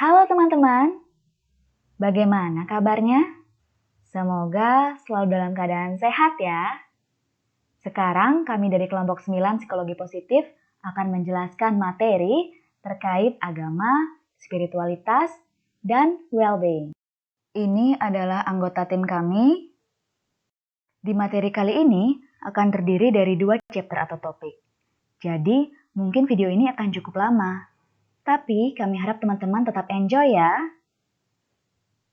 Halo teman-teman, bagaimana kabarnya? Semoga selalu dalam keadaan sehat ya. Sekarang kami dari kelompok 9 Psikologi Positif akan menjelaskan materi terkait agama, spiritualitas, dan well-being. Ini adalah anggota tim kami. Di materi kali ini akan terdiri dari 2 chapter atau topik. Jadi, mungkin video ini akan cukup lama. Tapi kami harap teman-teman tetap enjoy ya.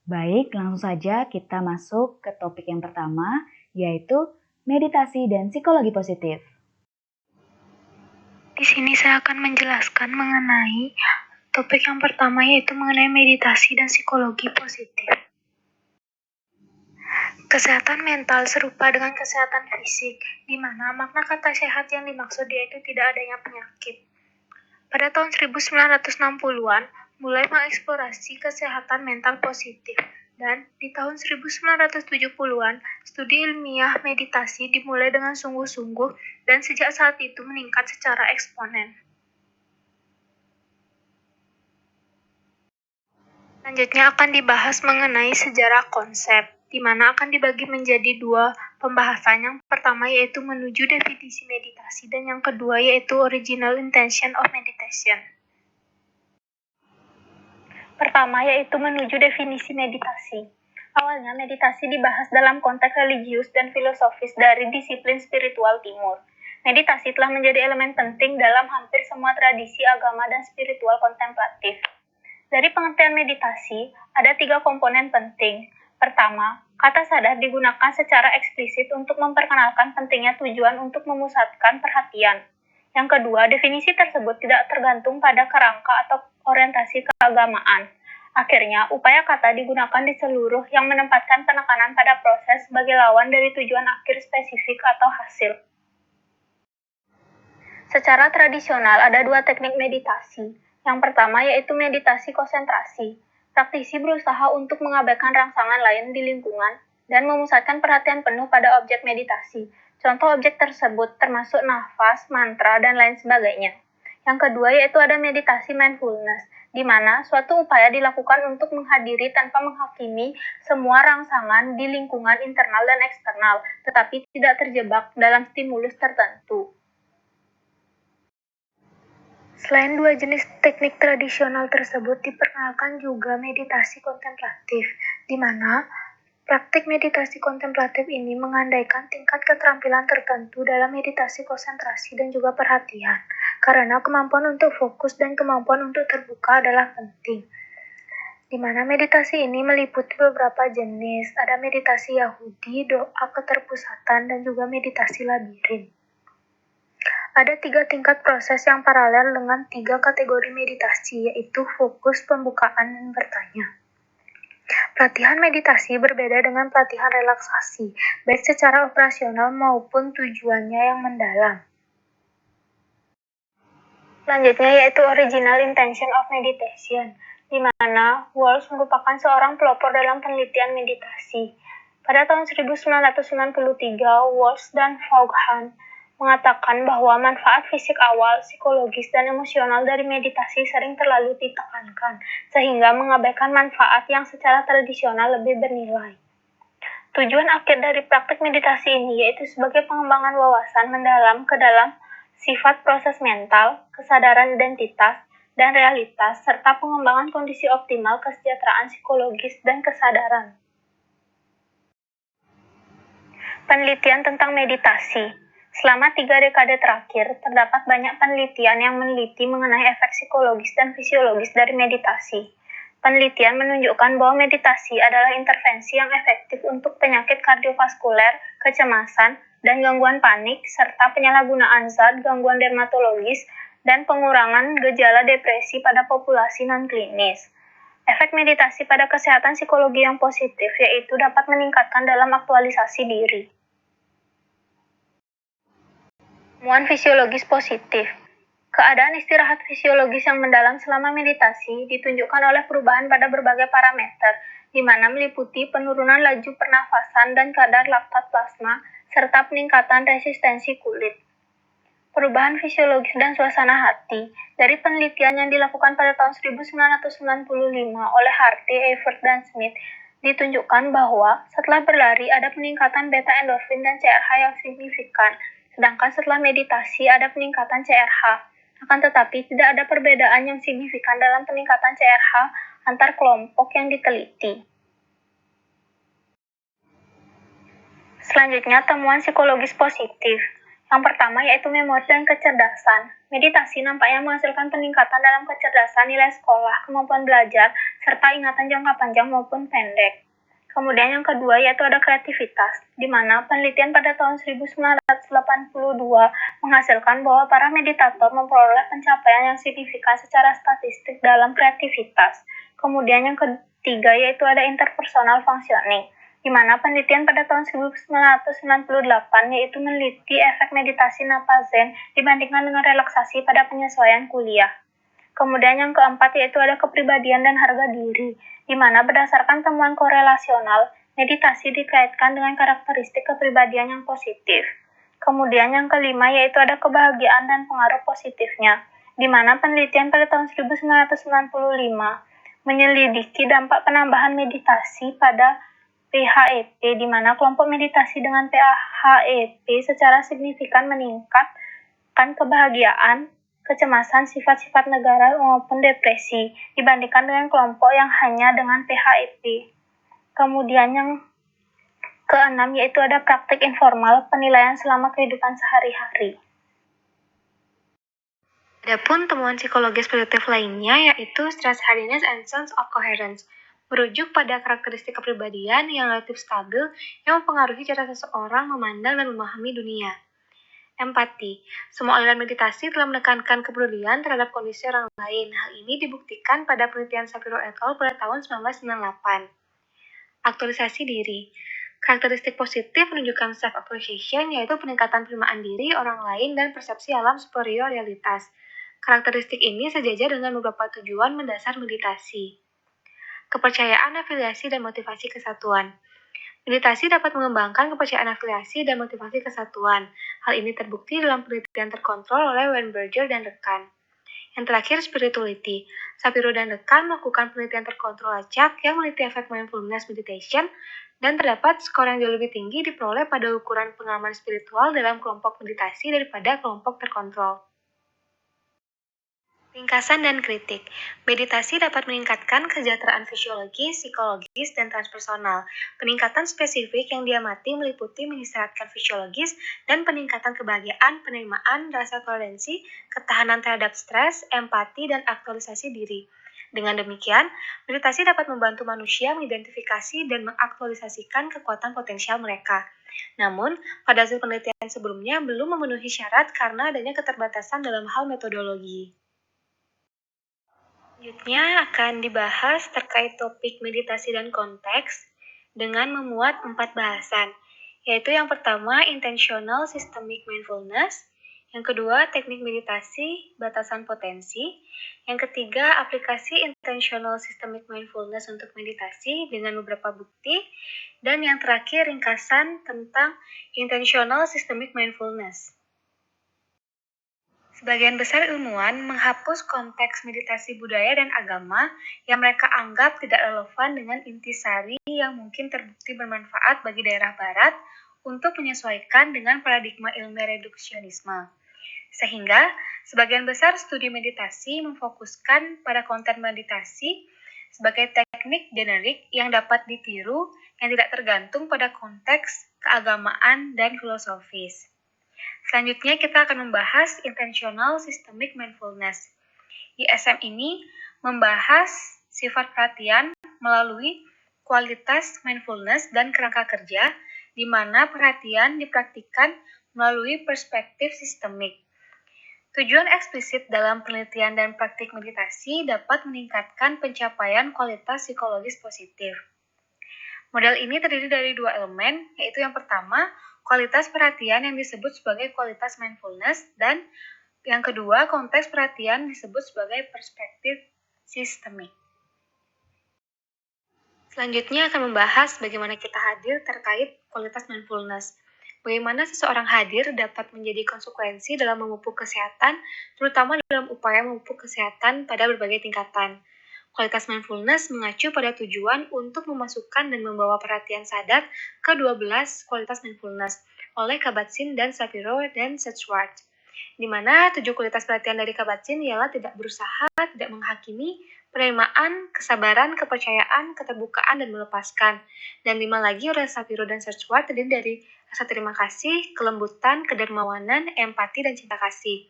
Baik, langsung saja kita masuk ke topik yang pertama, yaitu meditasi dan psikologi positif. Di sini saya akan menjelaskan mengenai topik yang pertama, yaitu mengenai meditasi dan psikologi positif. Kesehatan mental serupa dengan kesehatan fisik, di mana makna kata sehat yang dimaksud yaitu tidak adanya penyakit. Pada tahun 1960-an, mulai mengeksplorasi kesehatan mental positif, dan di tahun 1970-an, studi ilmiah meditasi dimulai dengan sungguh-sungguh dan sejak saat itu meningkat secara eksponen. Selanjutnya akan dibahas mengenai sejarah konsep, di mana akan dibagi menjadi 2 pembahasan. Yang pertama yaitu menuju definisi meditasi, dan yang kedua yaitu original intention of meditation. Pertama yaitu menuju definisi meditasi. Awalnya meditasi dibahas dalam konteks religius dan filosofis dari disiplin spiritual timur. Meditasi telah menjadi elemen penting dalam hampir semua tradisi agama dan spiritual kontemplatif. Dari pengertian meditasi, ada 3 komponen penting. Pertama, kata sadar digunakan secara eksplisit untuk memperkenalkan pentingnya tujuan untuk memusatkan perhatian. Yang kedua, definisi tersebut tidak tergantung pada kerangka atau orientasi keagamaan. Akhirnya, upaya kata digunakan di seluruh yang menempatkan penekanan pada proses sebagai lawan dari tujuan akhir spesifik atau hasil. Secara tradisional, ada 2 teknik meditasi. Yang pertama yaitu meditasi konsentrasi. Praktisi berusaha untuk mengabaikan rangsangan lain di lingkungan dan memusatkan perhatian penuh pada objek meditasi. Contoh objek tersebut termasuk nafas, mantra, dan lain sebagainya. Yang kedua yaitu ada meditasi mindfulness, di mana suatu upaya dilakukan untuk menghadiri tanpa menghakimi semua rangsangan di lingkungan internal dan eksternal, tetapi tidak terjebak dalam stimulus tertentu. Selain 2 jenis teknik tradisional tersebut, diperkenalkan juga meditasi kontemplatif, di mana praktik meditasi kontemplatif ini mengandaikan tingkat keterampilan tertentu dalam meditasi konsentrasi dan juga perhatian, karena kemampuan untuk fokus dan kemampuan untuk terbuka adalah penting. Di mana meditasi ini meliputi beberapa jenis, ada meditasi Yahudi, doa keterpusatan, dan juga meditasi labirin. Ada 3 tingkat proses yang paralel dengan 3 kategori meditasi, yaitu fokus, pembukaan, dan bertanya. Pelatihan meditasi berbeda dengan pelatihan relaksasi, baik secara operasional maupun tujuannya yang mendalam. Selanjutnya yaitu original intention of meditation, di mana Walsh merupakan seorang pelopor dalam penelitian meditasi. Pada tahun 1993, Walsh dan Vaughan mengatakan bahwa manfaat fisik awal, psikologis, dan emosional dari meditasi sering terlalu ditekankan, sehingga mengabaikan manfaat yang secara tradisional lebih bernilai. Tujuan akhir dari praktik meditasi ini yaitu sebagai pengembangan wawasan mendalam ke dalam sifat proses mental, kesadaran identitas, dan realitas, serta pengembangan kondisi optimal kesejahteraan psikologis dan kesadaran. Penelitian tentang meditasi. Selama 3 dekade terakhir, terdapat banyak penelitian yang meneliti mengenai efek psikologis dan fisiologis dari meditasi. Penelitian menunjukkan bahwa meditasi adalah intervensi yang efektif untuk penyakit kardiovaskuler, kecemasan, dan gangguan panik, serta penyalahgunaan zat, gangguan dermatologis, dan pengurangan gejala depresi pada populasi non-klinis. Efek meditasi pada kesehatan psikologi yang positif yaitu dapat meningkatkan dalam aktualisasi diri. Temuan fisiologis positif. Keadaan istirahat fisiologis yang mendalam selama meditasi ditunjukkan oleh perubahan pada berbagai parameter, di mana meliputi penurunan laju pernafasan dan kadar laktat plasma, serta peningkatan resistensi kulit. Perubahan fisiologis dan suasana hati. Dari penelitian yang dilakukan pada tahun 1995 oleh Harty, Evert, dan Smith, ditunjukkan bahwa setelah berlari ada peningkatan beta endorfin dan CRH yang signifikan, sedangkan setelah meditasi ada peningkatan CRH. Akan tetapi tidak ada perbedaan yang signifikan dalam peningkatan CRH antar kelompok yang diteliti. Selanjutnya, temuan psikologis positif. Yang pertama yaitu memori dan kecerdasan. Meditasi nampaknya menghasilkan peningkatan dalam kecerdasan, nilai sekolah, kemampuan belajar, serta ingatan jangka panjang maupun pendek. Kemudian yang kedua yaitu ada kreativitas, di mana penelitian pada tahun 1982 menghasilkan bahwa para meditator memperoleh pencapaian yang signifikan secara statistik dalam kreativitas. Kemudian yang ketiga yaitu ada interpersonal functioning, di mana penelitian pada tahun 1998 yaitu meneliti efek meditasi napas zen dibandingkan dengan relaksasi pada penyesuaian kuliah. Kemudian yang keempat yaitu ada kepribadian dan harga diri, di mana berdasarkan temuan korelasional, meditasi dikaitkan dengan karakteristik kepribadian yang positif. Kemudian yang kelima yaitu ada kebahagiaan dan pengaruh positifnya, di mana penelitian pada tahun 1995 menyelidiki dampak penambahan meditasi pada PHEP, di mana kelompok meditasi dengan PHEP secara signifikan meningkatkan kebahagiaan, kecemasan, sifat-sifat negara maupun depresi dibandingkan dengan kelompok yang hanya dengan PHEP. Kemudian yang keenam yaitu ada praktik informal penilaian selama kehidupan sehari-hari. Adapun temuan psikologis positif lainnya yaitu stress hardiness and sense of coherence, merujuk pada karakteristik kepribadian yang relatif stabil yang mempengaruhi cara seseorang memandang dan memahami dunia. Empati. Semua aliran meditasi telah menekankan kepedulian terhadap kondisi orang lain. Hal ini dibuktikan pada penelitian Shapiro et al. Pada tahun 1998. Aktualisasi diri. Karakteristik positif menunjukkan self-appreciation, yaitu peningkatan penerimaan diri, orang lain, dan persepsi alam superior realitas. Karakteristik ini sejajar dengan beberapa tujuan mendasar meditasi. Kepercayaan, afiliasi, dan motivasi kesatuan. Meditasi dapat mengembangkan kepercayaan afiliasi dan motivasi kesatuan. Hal ini terbukti dalam penelitian terkontrol oleh Weinberger dan rekan. Yang terakhir, spirituality. Shapiro dan rekan melakukan penelitian terkontrol acak yang meneliti efek mindfulness meditation, dan terdapat skor yang jauh lebih tinggi diperoleh pada ukuran pengalaman spiritual dalam kelompok meditasi daripada kelompok terkontrol. Ringkasan dan kritik. Meditasi dapat meningkatkan kesejahteraan fisiologis, psikologis, dan transpersonal. Peningkatan spesifik yang diamati meliputi mengistirahatkan fisiologis dan peningkatan kebahagiaan, penerimaan, rasa toleransi, ketahanan terhadap stres, empati, dan aktualisasi diri. Dengan demikian, meditasi dapat membantu manusia mengidentifikasi dan mengaktualisasikan kekuatan potensial mereka. Namun, pada hasil penelitian sebelumnya belum memenuhi syarat karena adanya keterbatasan dalam hal metodologi. Selanjutnya akan dibahas terkait topik meditasi dan konteks dengan memuat 4 bahasan, yaitu yang pertama intentional systemic mindfulness, yang kedua teknik meditasi, batasan potensi, yang ketiga aplikasi intentional systemic mindfulness untuk meditasi dengan beberapa bukti, dan yang terakhir ringkasan tentang intentional systemic mindfulness. Sebagian besar ilmuwan menghapus konteks meditasi budaya dan agama yang mereka anggap tidak relevan dengan intisari yang mungkin terbukti bermanfaat bagi daerah barat untuk menyesuaikan dengan paradigma ilmiah reduksionisme. Sehingga, sebagian besar studi meditasi memfokuskan pada konten meditasi sebagai teknik generik yang dapat ditiru yang tidak tergantung pada konteks, keagamaan, dan filosofis. Selanjutnya kita akan membahas intentional systemic mindfulness. ISM ini membahas sifat perhatian melalui kualitas mindfulness dan kerangka kerja, di mana perhatian dipraktikkan melalui perspektif sistemik. Tujuan eksplisit dalam penelitian dan praktik meditasi dapat meningkatkan pencapaian kualitas psikologis positif. Model ini terdiri dari 2 elemen, yaitu yang pertama, kualitas perhatian yang disebut sebagai kualitas mindfulness, dan yang kedua, konteks perhatian disebut sebagai perspektif sistemik. Selanjutnya akan membahas bagaimana kita hadir terkait kualitas mindfulness. bagaimana seseorang hadir dapat menjadi konsekuensi dalam memupuk kesehatan, terutama dalam upaya memupuk kesehatan pada berbagai tingkatan. Kualitas mindfulness mengacu pada tujuan untuk memasukkan dan membawa perhatian sadar ke 12 kualitas mindfulness oleh Kabat-Zinn dan Shapiro dan Sedgwick. Di mana 7 kualitas perhatian dari Kabat-Zinn ialah tidak berusaha, tidak menghakimi, penerimaan, kesabaran, kepercayaan, keterbukaan, dan melepaskan. Dan 5 lagi oleh Shapiro dan Sedgwick terdiri dari rasa terima kasih, kelembutan, kedermawanan, empati, dan cinta kasih.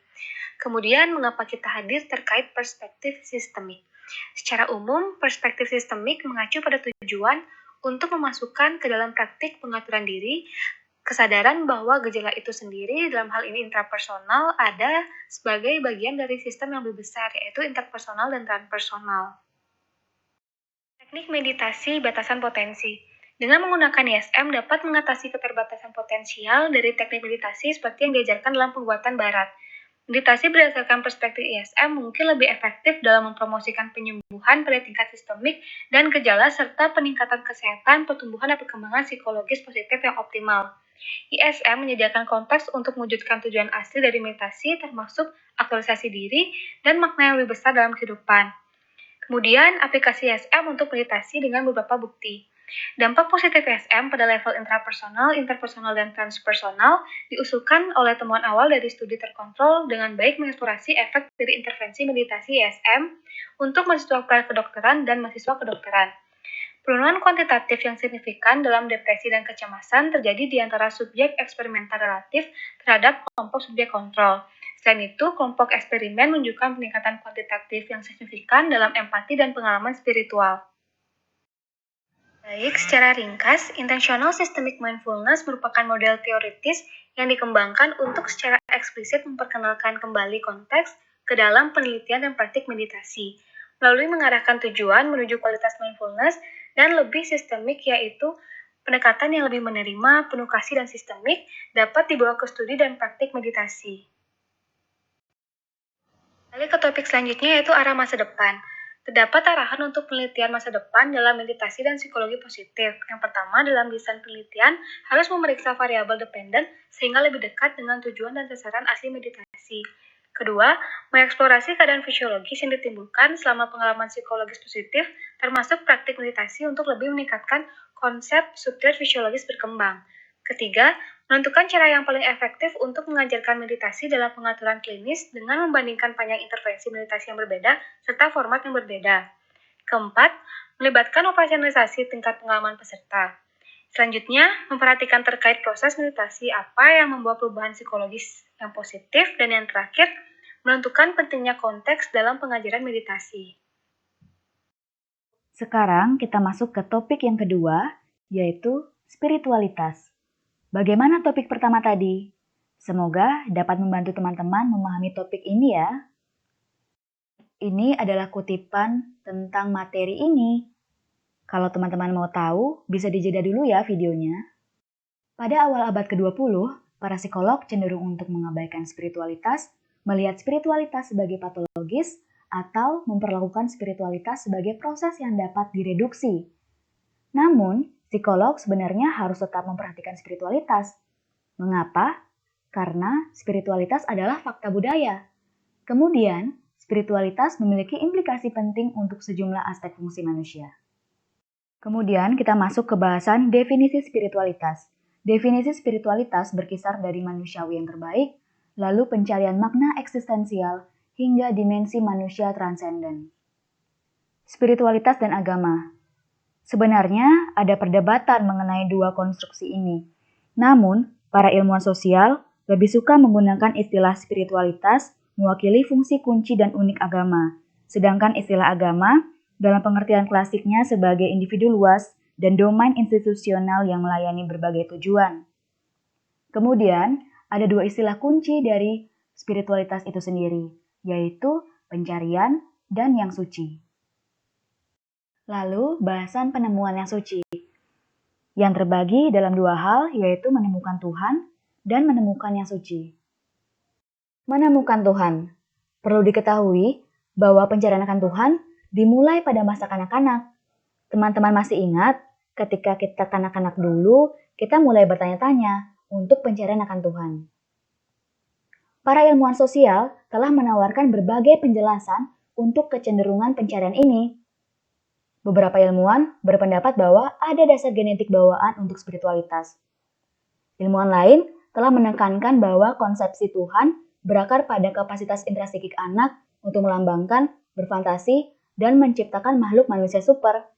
Kemudian, mengapa kita hadir terkait perspektif sistemik? Secara umum, perspektif sistemik mengacu pada tujuan untuk memasukkan ke dalam praktik pengaturan diri kesadaran bahwa gejala itu sendiri, dalam hal ini intrapersonal, ada sebagai bagian dari sistem yang lebih besar, yaitu interpersonal dan transpersonal. Teknik meditasi batasan potensi. Dengan menggunakan ISM dapat mengatasi keterbatasan potensial dari teknik meditasi seperti yang diajarkan dalam pembuatan barat. Meditasi berdasarkan perspektif ISM mungkin lebih efektif dalam mempromosikan penyembuhan pada tingkat sistemik dan gejala serta peningkatan kesehatan, pertumbuhan, dan perkembangan psikologis positif yang optimal. ISM menyediakan konteks untuk mewujudkan tujuan asli dari meditasi termasuk aktualisasi diri dan makna yang lebih besar dalam kehidupan. Kemudian, aplikasi ISM untuk meditasi dengan beberapa bukti. Dampak positif ISM pada level intrapersonal, interpersonal, dan transpersonal diusulkan oleh temuan awal dari studi terkontrol dengan baik mengeksplorasi efek dari intervensi meditasi ISM untuk mahasiswa kedokteran dan mahasiswa kedokteran. Penurunan kuantitatif yang signifikan dalam depresi dan kecemasan terjadi di antara subjek eksperimental relatif terhadap kelompok subjek kontrol. Selain itu, kelompok eksperimen menunjukkan peningkatan kuantitatif yang signifikan dalam empati dan pengalaman spiritual. Baik, secara ringkas, intentional systemic mindfulness merupakan model teoritis yang dikembangkan untuk secara eksplisit memperkenalkan kembali konteks ke dalam penelitian dan praktik meditasi, melalui mengarahkan tujuan menuju kualitas mindfulness dan lebih sistemik, yaitu pendekatan yang lebih menerima, penuh kasih, dan sistemik dapat dibawa ke studi dan praktik meditasi. Balik ke topik selanjutnya yaitu arah masa depan. Terdapat arahan untuk penelitian masa depan dalam meditasi dan psikologi positif. Yang pertama, dalam desain penelitian harus memeriksa variabel dependen sehingga lebih dekat dengan tujuan dan sasaran asli meditasi. Kedua, mengeksplorasi keadaan fisiologis yang ditimbulkan selama pengalaman psikologis positif, termasuk praktik meditasi untuk lebih meningkatkan konsep subtret fisiologis berkembang. Ketiga, menentukan cara yang paling efektif untuk mengajarkan meditasi dalam pengaturan klinis dengan membandingkan panjang intervensi meditasi yang berbeda serta format yang berbeda. Keempat, melibatkan operasionalisasi tingkat pengalaman peserta. Selanjutnya, memperhatikan terkait proses meditasi apa yang membawa perubahan psikologis yang positif, dan yang terakhir, menentukan pentingnya konteks dalam pengajaran meditasi. Sekarang kita masuk ke topik yang kedua, yaitu spiritualitas. Bagaimana topik pertama tadi? Semoga dapat membantu teman-teman memahami topik ini ya. Ini adalah kutipan tentang materi ini. Kalau teman-teman mau tahu, bisa dijeda dulu ya videonya. Pada awal abad ke-20, para psikolog cenderung untuk mengabaikan spiritualitas, melihat spiritualitas sebagai patologis, atau memperlakukan spiritualitas sebagai proses yang dapat direduksi. Namun, psikolog sebenarnya harus tetap memperhatikan spiritualitas. Mengapa? Karena spiritualitas adalah fakta budaya. Kemudian, spiritualitas memiliki implikasi penting untuk sejumlah aspek fungsi manusia. Kemudian kita masuk ke bahasan definisi spiritualitas. Definisi spiritualitas berkisar dari manusiawi yang terbaik, lalu pencarian makna eksistensial, hingga dimensi manusia transenden. Spiritualitas dan agama. Sebenarnya ada perdebatan mengenai dua konstruksi ini. Namun, para ilmuwan sosial lebih suka menggunakan istilah spiritualitas mewakili fungsi kunci dan unik agama, sedangkan istilah agama dalam pengertian klasiknya sebagai individu luas dan domain institusional yang melayani berbagai tujuan. Kemudian, ada dua istilah kunci dari spiritualitas itu sendiri, yaitu pencarian dan yang suci. Lalu, bahasan penemuan yang suci, yang terbagi dalam dua hal, yaitu menemukan Tuhan dan menemukan yang suci. Menemukan Tuhan. Perlu diketahui bahwa pencarian akan Tuhan dimulai pada masa kanak-kanak. Teman-teman masih ingat, ketika kita kanak-kanak dulu, kita mulai bertanya-tanya, untuk pencarian akan Tuhan. Para ilmuwan sosial telah menawarkan berbagai penjelasan untuk kecenderungan pencarian ini. Beberapa ilmuwan berpendapat bahwa ada dasar genetik bawaan untuk spiritualitas. Ilmuwan lain telah menekankan bahwa konsepsi Tuhan berakar pada kapasitas intrasikik anak untuk melambangkan, berfantasi, dan menciptakan makhluk manusia super.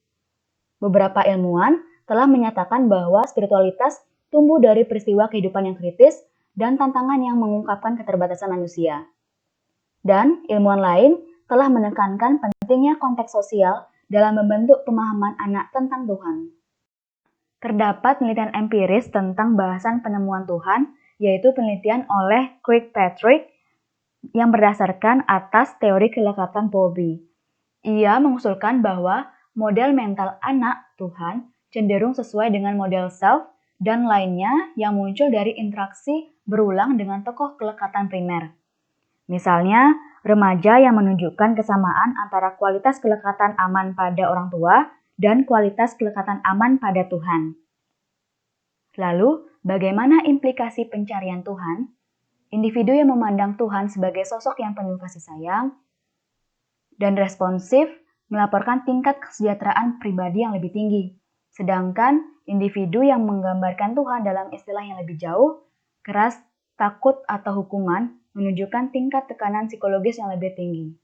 Beberapa ilmuwan telah menyatakan bahwa spiritualitas tumbuh dari peristiwa kehidupan yang kritis dan tantangan yang mengungkapkan keterbatasan manusia. Dan ilmuwan lain telah menekankan pentingnya konteks sosial dalam membentuk pemahaman anak tentang Tuhan. Terdapat penelitian empiris tentang bahasan penemuan Tuhan, yaitu penelitian oleh Kirkpatrick yang berdasarkan atas teori kelekatan Bowlby. Ia mengusulkan bahwa model mental anak Tuhan cenderung sesuai dengan model self dan lainnya yang muncul dari interaksi berulang dengan tokoh kelekatan primer. Misalnya, remaja yang menunjukkan kesamaan antara kualitas kelekatan aman pada orang tua dan kualitas kelekatan aman pada Tuhan. Lalu, bagaimana implikasi pencarian Tuhan? Individu yang memandang Tuhan sebagai sosok yang penuh kasih sayang dan responsif melaporkan tingkat kesejahteraan pribadi yang lebih tinggi. Sedangkan individu yang menggambarkan Tuhan dalam istilah yang lebih jauh, keras, takut, atau hukuman, menunjukkan tingkat tekanan psikologis yang lebih tinggi.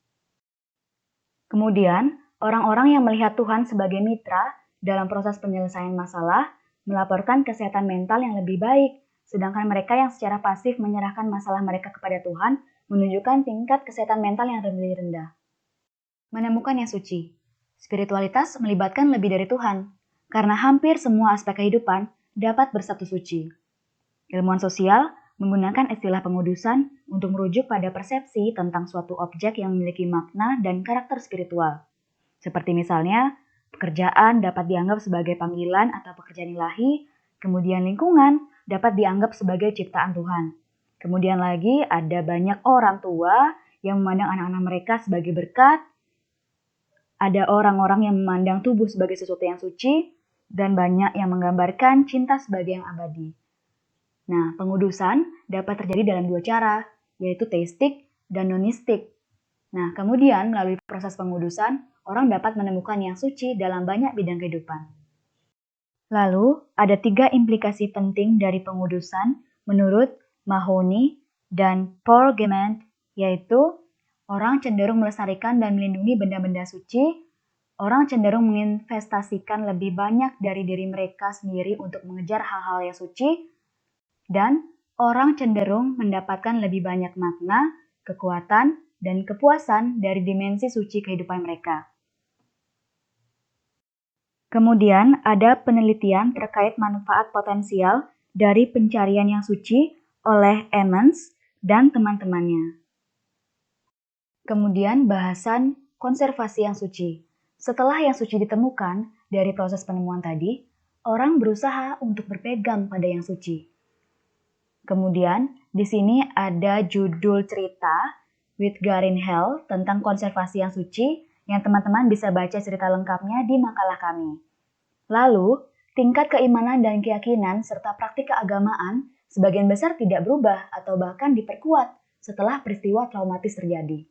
Kemudian, orang-orang yang melihat Tuhan sebagai mitra dalam proses penyelesaian masalah melaporkan kesehatan mental yang lebih baik, sedangkan mereka yang secara pasif menyerahkan masalah mereka kepada Tuhan menunjukkan tingkat kesehatan mental yang lebih rendah. Menemukan yang suci. Spiritualitas melibatkan lebih dari Tuhan, karena hampir semua aspek kehidupan dapat bersatu suci. Ilmuwan sosial menggunakan istilah pengudusan untuk merujuk pada persepsi tentang suatu objek yang memiliki makna dan karakter spiritual. Seperti misalnya, pekerjaan dapat dianggap sebagai panggilan atau pekerjaan ilahi, kemudian lingkungan dapat dianggap sebagai ciptaan Tuhan. Kemudian lagi ada banyak orang tua yang memandang anak-anak mereka sebagai berkat, ada orang-orang yang memandang tubuh sebagai sesuatu yang suci, dan banyak yang menggambarkan cinta sebagai yang abadi. Nah, pengudusan dapat terjadi dalam dua cara, yaitu teistik dan nonistik. Nah, kemudian melalui proses pengudusan, orang dapat menemukan yang suci dalam banyak bidang kehidupan. Lalu, ada 3 implikasi penting dari pengudusan menurut Mahoney dan Paul Gament, yaitu orang cenderung melestarikan dan melindungi benda-benda suci, orang cenderung menginvestasikan lebih banyak dari diri mereka sendiri untuk mengejar hal-hal yang suci, dan orang cenderung mendapatkan lebih banyak makna, kekuatan, dan kepuasan dari dimensi suci kehidupan mereka. Kemudian ada penelitian terkait manfaat potensial dari pencarian yang suci oleh Emmons dan teman-temannya. Kemudian bahasan konservasi yang suci. Setelah yang suci ditemukan dari proses penemuan tadi, orang berusaha untuk berpegang pada yang suci. Kemudian, di sini ada judul cerita Wittgarin Hell tentang konservasi yang suci yang teman-teman bisa baca cerita lengkapnya di makalah kami. Lalu, tingkat keimanan dan keyakinan serta praktik keagamaan sebagian besar tidak berubah atau bahkan diperkuat setelah peristiwa traumatis terjadi.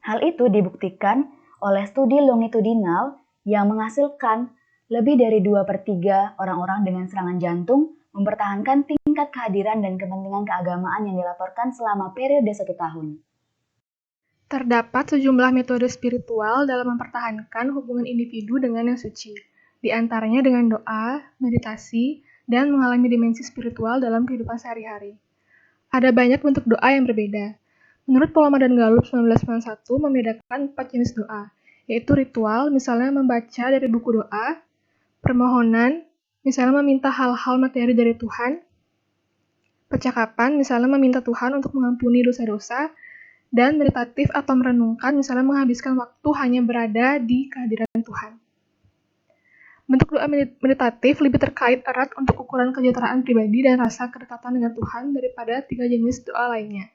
Hal itu dibuktikan oleh studi longitudinal yang menghasilkan lebih dari 2/3 orang-orang dengan serangan jantung mempertahankan tingkat kehadiran dan kepentingan keagamaan yang dilaporkan selama periode 1 tahun. Terdapat sejumlah metode spiritual dalam mempertahankan hubungan individu dengan yang suci, di antaranya dengan doa, meditasi, dan mengalami dimensi spiritual dalam kehidupan sehari-hari. Ada banyak bentuk doa yang berbeda. Menurut Polama dan Galup 1991 membedakan 4 jenis doa, yaitu ritual, misalnya membaca dari buku doa, permohonan, misalnya meminta hal-hal materi dari Tuhan, percakapan, misalnya meminta Tuhan untuk mengampuni dosa-dosa, dan meditatif atau merenungkan, misalnya menghabiskan waktu hanya berada di kehadiran Tuhan. Bentuk doa meditatif lebih terkait erat untuk ukuran kesejahteraan pribadi dan rasa kedekatan dengan Tuhan daripada 3 jenis doa lainnya.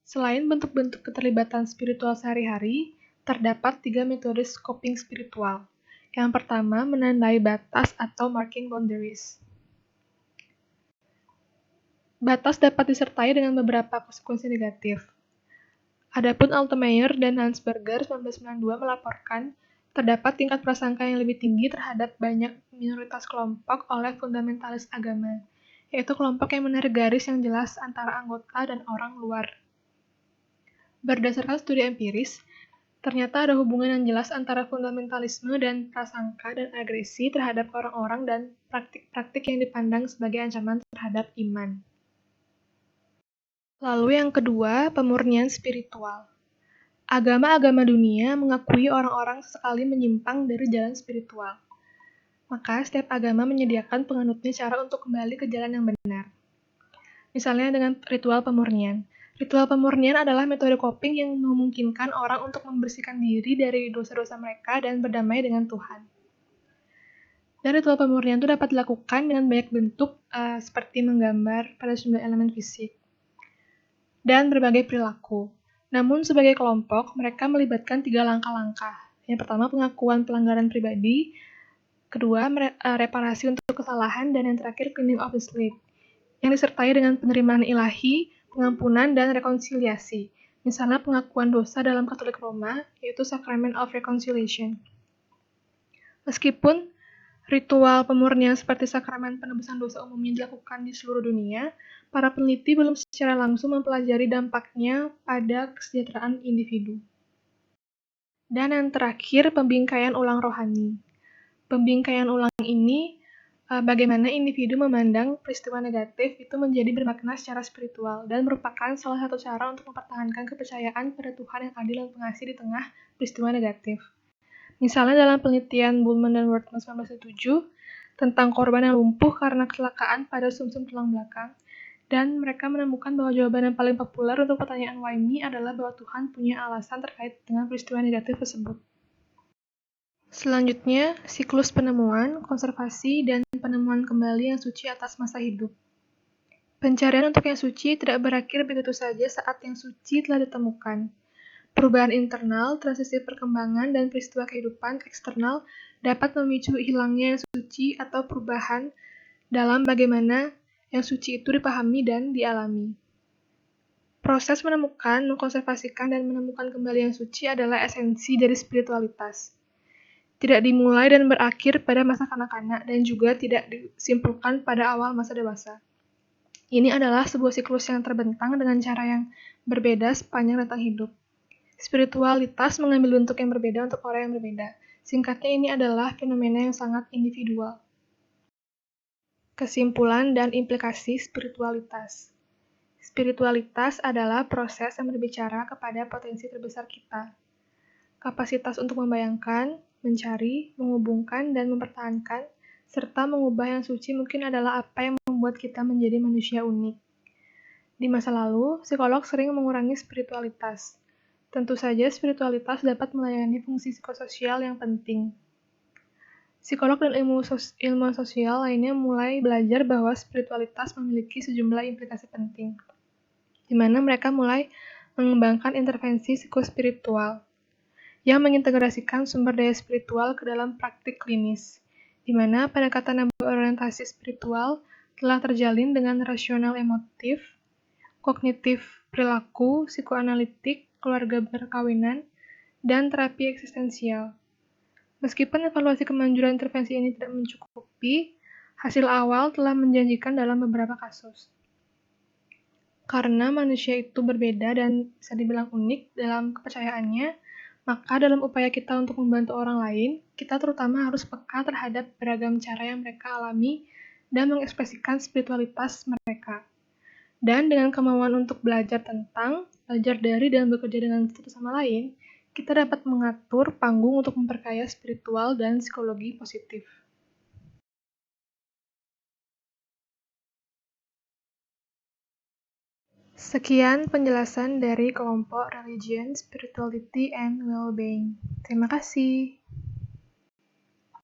Selain bentuk-bentuk keterlibatan spiritual sehari-hari, terdapat 3 metode coping spiritual, Yang pertama, menandai batas atau marking boundaries. Batas dapat disertai dengan beberapa konsekuensi negatif. Adapun Altemeyer dan Hansberger 1992 melaporkan terdapat tingkat prasangka yang lebih tinggi terhadap banyak minoritas kelompok oleh fundamentalis agama, yaitu kelompok yang menarik garis yang jelas antara anggota dan orang luar. Berdasarkan studi empiris, ternyata ada hubungan yang jelas antara fundamentalisme dan prasangka dan agresi terhadap orang-orang dan praktik-praktik yang dipandang sebagai ancaman terhadap iman. Lalu yang kedua, pemurnian spiritual. Agama-agama dunia mengakui orang-orang sesekali menyimpang dari jalan spiritual. Maka setiap agama menyediakan penganutnya cara untuk kembali ke jalan yang benar. Misalnya dengan ritual pemurnian. Ritual pemurnian adalah metode coping yang memungkinkan orang untuk membersihkan diri dari dosa-dosa mereka dan berdamai dengan Tuhan. Dan ritual pemurnian itu dapat dilakukan dengan banyak bentuk seperti menggambar pada sejumlah elemen fisik dan berbagai perilaku. Namun sebagai kelompok, mereka melibatkan 3 langkah-langkah. Yang pertama, pengakuan pelanggaran pribadi. Kedua, reparasi untuk kesalahan. Dan yang terakhir, cleaning of the slate, yang disertai dengan penerimaan ilahi, pengampunan, dan rekonsiliasi. Misalnya pengakuan dosa dalam Katolik Roma, yaitu Sacrament of Reconciliation. Meskipun ritual pemurnian seperti sakramen penebusan dosa umumnya dilakukan di seluruh dunia, para peneliti belum secara langsung mempelajari dampaknya pada kesejahteraan individu. Dan yang terakhir, pembingkaian ulang rohani. Pembingkaian ulang ini bagaimana individu memandang peristiwa negatif itu menjadi bermakna secara spiritual dan merupakan salah satu cara untuk mempertahankan kepercayaan pada Tuhan yang adil dan pengasih di tengah peristiwa negatif. Misalnya dalam penelitian Bullman dan Wortman 1907 tentang korban yang lumpuh karena kecelakaan pada sumsum tulang belakang, dan mereka menemukan bahwa jawaban yang paling populer untuk pertanyaan why me adalah bahwa Tuhan punya alasan terkait dengan peristiwa negatif tersebut. Selanjutnya, siklus penemuan, konservasi, dan penemuan kembali yang suci atas masa hidup. Pencarian untuk yang suci tidak berakhir begitu saja saat yang suci telah ditemukan. Perubahan internal, transisi perkembangan, dan peristiwa kehidupan eksternal dapat memicu hilangnya yang suci atau perubahan dalam bagaimana yang suci itu dipahami dan dialami. Proses menemukan, mengkonservasikan, dan menemukan kembali yang suci adalah esensi dari spiritualitas. Tidak dimulai dan berakhir pada masa kanak-kanak dan juga tidak disimpulkan pada awal masa dewasa. Ini adalah sebuah siklus yang terbentang dengan cara yang berbeda sepanjang rentang hidup. Spiritualitas mengambil bentuk yang berbeda untuk orang yang berbeda. Singkatnya, ini adalah fenomena yang sangat individual. Kesimpulan dan implikasi spiritualitas. Spiritualitas adalah proses yang berbicara kepada potensi terbesar kita. Kapasitas untuk membayangkan, mencari, menghubungkan, dan mempertahankan, serta mengubah yang suci mungkin adalah apa yang membuat kita menjadi manusia unik. Di masa lalu, psikolog sering mengurangi spiritualitas. Tentu saja spiritualitas dapat melayani fungsi psikososial yang penting. Psikolog dan ilmuwan sosial lainnya mulai belajar bahwa spiritualitas memiliki sejumlah implikasi penting, di mana mereka mulai mengembangkan intervensi psikospiritual yang mengintegrasikan sumber daya spiritual ke dalam praktik klinis, di mana pendekatan yang berorientasi spiritual telah terjalin dengan rasional emotif, kognitif perilaku, psikoanalitik, keluarga perkawinan, dan terapi eksistensial. Meskipun evaluasi kemanjuran intervensi ini tidak mencukupi, hasil awal telah menjanjikan dalam beberapa kasus. Karena manusia itu berbeda dan bisa dibilang unik dalam kepercayaannya, maka dalam upaya kita untuk membantu orang lain, kita terutama harus peka terhadap beragam cara yang mereka alami dan mengekspresikan spiritualitas mereka. Dan dengan kemauan untuk belajar dari, dan bekerja dengan satu sama lain, kita dapat mengatur panggung untuk memperkaya spiritual dan psikologi positif. Sekian penjelasan dari kelompok Religion, Spirituality, and Well-being. Terima kasih.